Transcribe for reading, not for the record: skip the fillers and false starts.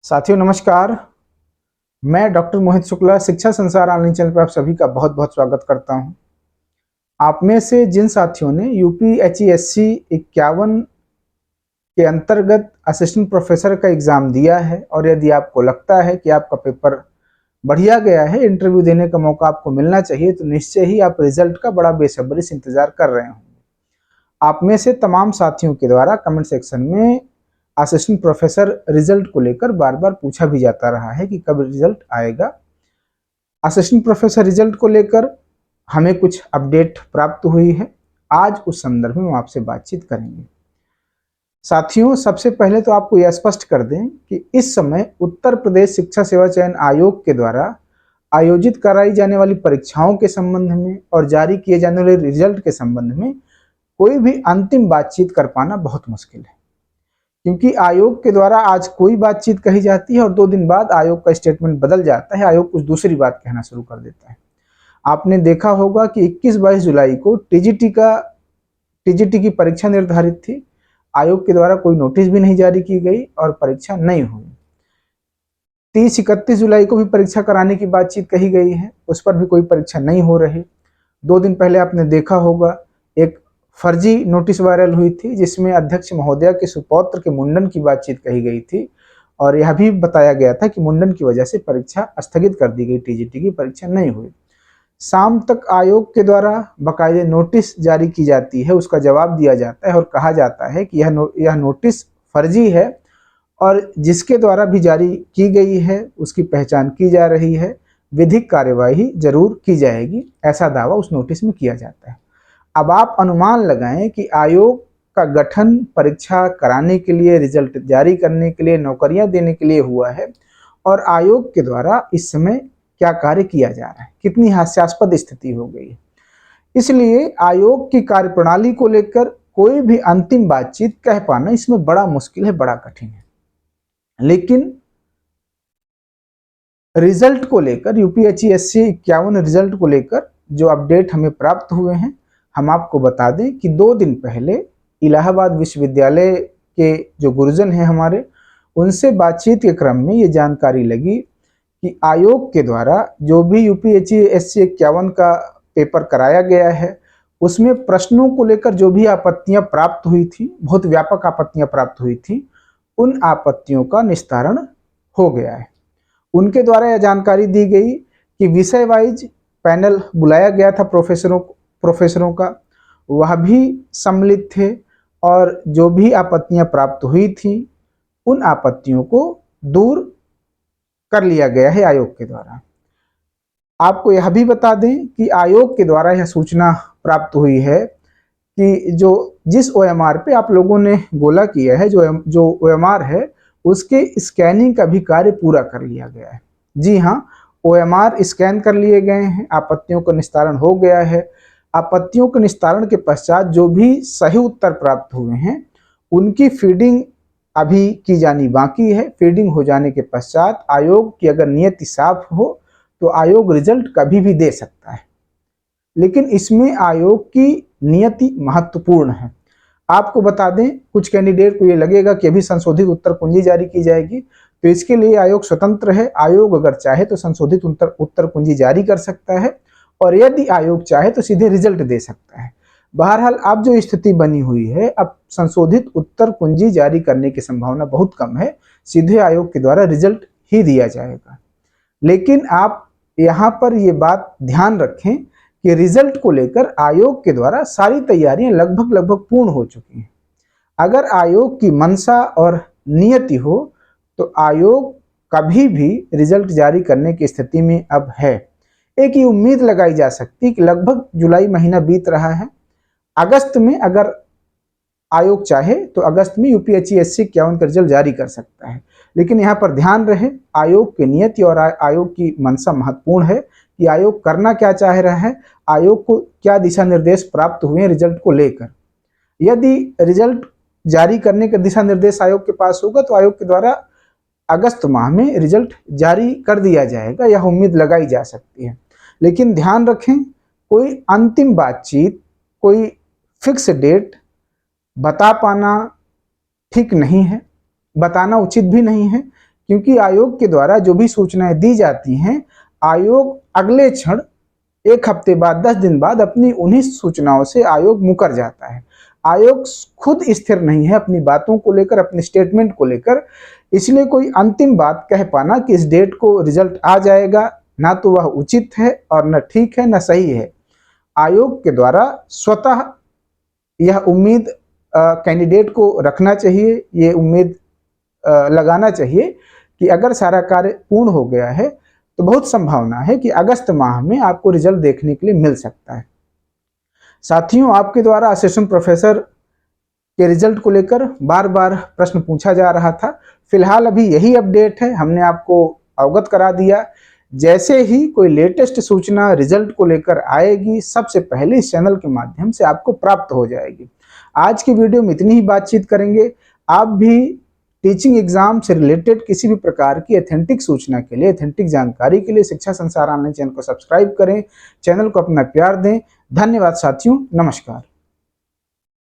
साथियों नमस्कार। मैं डॉक्टर मोहित शुक्ला शिक्षा संसार ऑनलाइन चैनल पर आप सभी का बहुत बहुत स्वागत करता हूं। आप में से जिन साथियों ने यूपीएचईएससी 51 के अंतर्गत असिस्टेंट प्रोफेसर का एग्जाम दिया है और यदि आपको लगता है कि आपका पेपर बढ़िया गया है, इंटरव्यू देने का मौका आपको मिलना चाहिए, तो निश्चय ही आप रिजल्ट का बड़ा बेसब्री से इंतजार कर रहे होंगे। आप में से तमाम साथियों के द्वारा कमेंट सेक्शन में असिस्टेंट प्रोफेसर रिजल्ट को लेकर बार बार पूछा भी जाता रहा है कि कब रिजल्ट आएगा। असिस्टेंट प्रोफेसर रिजल्ट को लेकर हमें कुछ अपडेट प्राप्त हुई है। आज उस संदर्भ में हम आपसे बातचीत करेंगे। साथियों, सबसे पहले तो आपको यह स्पष्ट कर दें कि इस समय उत्तर प्रदेश शिक्षा सेवा चयन आयोग के द्वारा आयोजित कराई जाने वाली परीक्षाओं के संबंध में और जारी किए जाने वाले रिजल्ट के संबंध में कोई भी अंतिम बातचीत कर पाना बहुत मुश्किल है, क्योंकि आयोग के द्वारा आज कोई बातचीत कही जाती है और 2 दिन बाद आयोग का स्टेटमेंट बदल जाता है, आयोग कुछ दूसरी बात कहना शुरू कर देता है। आपने देखा होगा कि 21-22 जुलाई को टीजीटी की परीक्षा निर्धारित थी। आयोग के द्वारा कोई नोटिस भी नहीं जारी की गई और परीक्षा नहीं हुई। 30-31 जुलाई को भी परीक्षा कराने की बातचीत कही गई है, उस पर भी कोई परीक्षा नहीं हो रही। 2 दिन पहले आपने देखा होगा एक फर्जी नोटिस वायरल हुई थी जिसमें अध्यक्ष महोदया के सुपौत्र के मुंडन की बातचीत कही गई थी और यह भी बताया गया था कि मुंडन की वजह से परीक्षा स्थगित कर दी गई, टीजीटी की परीक्षा नहीं हुई। शाम तक आयोग के द्वारा बाकायदे नोटिस जारी की जाती है, उसका जवाब दिया जाता है और कहा जाता है कि यह नोटिस फर्जी है और जिसके द्वारा भी जारी की गई है उसकी पहचान की जा रही है, विधिक कार्यवाही जरूर की जाएगी, ऐसा दावा उस नोटिस में किया जाता है। अब आप अनुमान लगाएं कि आयोग का गठन परीक्षा कराने के लिए, रिजल्ट जारी करने के लिए, नौकरियां देने के लिए हुआ है और आयोग के द्वारा इस समय क्या कार्य किया जा रहा है, कितनी हास्यास्पद स्थिति हो गई है। इसलिए आयोग की कार्यप्रणाली को लेकर कोई भी अंतिम बातचीत कह पाना इसमें बड़ा मुश्किल है, बड़ा कठिन है। लेकिन रिजल्ट को लेकर, यूपीएचईएससी 51 रिजल्ट को लेकर जो अपडेट हमें प्राप्त हुए हैं, हम आपको बता दें कि 2 दिन पहले इलाहाबाद विश्वविद्यालय के जो गुरुजन हैं हमारे, उनसे बातचीत के क्रम में ये जानकारी लगी कि आयोग के द्वारा जो भी यूपीएचईएससी 51 का पेपर कराया गया है उसमें प्रश्नों को लेकर जो भी आपत्तियां प्राप्त हुई थी, बहुत व्यापक आपत्तियां प्राप्त हुई थी, उन आपत्तियों का निस्तारण हो गया है। उनके द्वारा यह जानकारी दी गई कि विषय वाइज पैनल बुलाया गया था प्रोफेसरों का, वह भी सम्मिलित थे और जो भी आपत्तियां प्राप्त हुई थी उन आपत्तियों को दूर कर लिया गया है आयोग के द्वारा। आपको यह भी बता दें कि आयोग के द्वारा यह सूचना प्राप्त हुई है कि जिस ओएमआर पे आप लोगों ने गोला किया है, जो ओएमआर है उसके स्कैनिंग का भी कार्य पूरा कर लिया गया है। जी हाँ, ओएमआर स्कैन कर लिए गए हैं, आपत्तियों का निस्तारण हो गया है। आपत्तियों के निस्तारण के पश्चात जो भी सही उत्तर प्राप्त हुए हैं उनकी फीडिंग अभी की जानी बाकी है। फीडिंग हो जाने के पश्चात आयोग की अगर नियति साफ हो तो आयोग रिजल्ट कभी भी दे सकता है, लेकिन इसमें आयोग की नियति महत्वपूर्ण है। आपको बता दें, कुछ कैंडिडेट को ये लगेगा कि अभी संशोधित उत्तर कुंजी जारी की जाएगी, तो इसके लिए आयोग स्वतंत्र है। आयोग अगर चाहे तो संशोधित उत्तर कुंजी जारी कर सकता है और यदि आयोग चाहे तो सीधे रिजल्ट दे सकता है। बहरहाल अब जो स्थिति बनी हुई है, अब संशोधित उत्तर कुंजी जारी करने की संभावना बहुत कम है, सीधे आयोग के द्वारा रिजल्ट ही दिया जाएगा। लेकिन आप यहाँ पर ये बात ध्यान रखें कि रिजल्ट को लेकर आयोग के द्वारा सारी तैयारियां लगभग पूर्ण हो चुकी हैं। अगर आयोग की मंशा और नियति हो तो आयोग कभी भी रिजल्ट जारी करने की स्थिति में अब है। एक ही उम्मीद लगाई जा सकती है कि लगभग जुलाई महीना बीत रहा है, अगस्त में अगर आयोग चाहे तो अगस्त में यूपीएचईएससी 51 का रिजल्ट जारी कर सकता है। लेकिन यहाँ पर ध्यान रहे, आयोग की नियति और आयोग की मंशा महत्वपूर्ण है कि आयोग करना क्या चाह रहा है, आयोग को क्या दिशा निर्देश प्राप्त हुए हैं रिजल्ट को लेकर। यदि रिजल्ट जारी करने का दिशा निर्देश आयोग के पास होगा तो आयोग के द्वारा अगस्त माह में रिजल्ट जारी कर दिया जाएगा, यह उम्मीद लगाई जा सकती है। लेकिन ध्यान रखें, कोई अंतिम बातचीत, कोई फिक्स डेट बता पाना ठीक नहीं है, बताना उचित भी नहीं है, क्योंकि आयोग के द्वारा जो भी सूचनाएं दी जाती हैं, आयोग अगले क्षण 1 हफ्ते बाद, 10 दिन बाद अपनी उन्हीं सूचनाओं से आयोग मुकर जाता है। आयोग खुद स्थिर नहीं है अपनी बातों को लेकर, अपने स्टेटमेंट को लेकर, इसलिए कोई अंतिम बात कह पाना कि इस डेट को रिजल्ट आ जाएगा, ना तो वह उचित है और न ठीक है, न सही है। आयोग के द्वारा स्वतः यह उम्मीद कैंडिडेट को रखना चाहिए, ये उम्मीद लगाना चाहिए कि अगर सारा कार्य पूर्ण हो गया है तो बहुत संभावना है कि अगस्त माह में आपको रिजल्ट देखने के लिए मिल सकता है। साथियों, आपके द्वारा असिस्टेंट प्रोफेसर के रिजल्ट को लेकर बार बार प्रश्न पूछा जा रहा था। फिलहाल अभी यही अपडेट है, हमने आपको अवगत करा दिया। जैसे ही कोई लेटेस्ट सूचना रिजल्ट को लेकर आएगी, सबसे पहले इस चैनल के माध्यम से आपको प्राप्त हो जाएगी। आज की वीडियो में इतनी ही बातचीत करेंगे। आप भी टीचिंग एग्जाम से रिलेटेड किसी भी प्रकार की ऑथेंटिक सूचना के लिए, ऑथेंटिक जानकारी के लिए शिक्षा संसार ऑनलाइन चैनल को सब्सक्राइब करें, चैनल को अपना प्यार दें। धन्यवाद साथियों, नमस्कार।